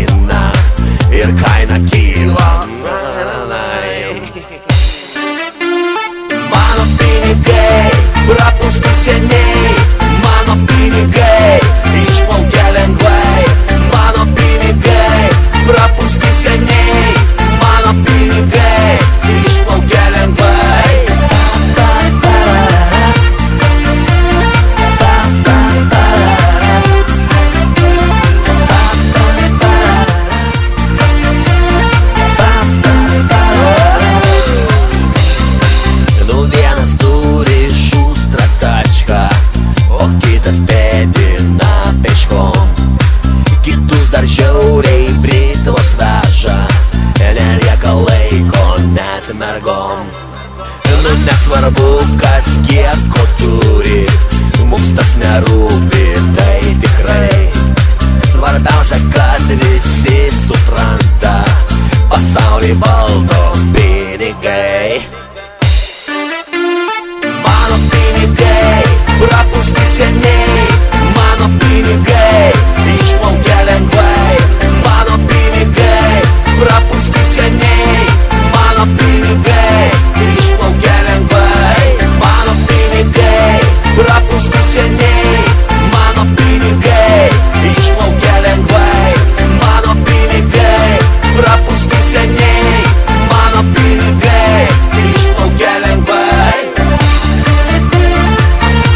eina ir kaina kyla. Mano pinigai prapūsti seniai, mano pinigai išplaukia lengvai, mano pinigai prapūsti seniai, mano pinigai išplaukia lengvai. Nu vienas turi šustrą tačką, o kitas pėdina peškom, kitus dar žiauriai britvos veža, nelieka laiko net mergom. Nu nesvarbu kas kiek ko turi,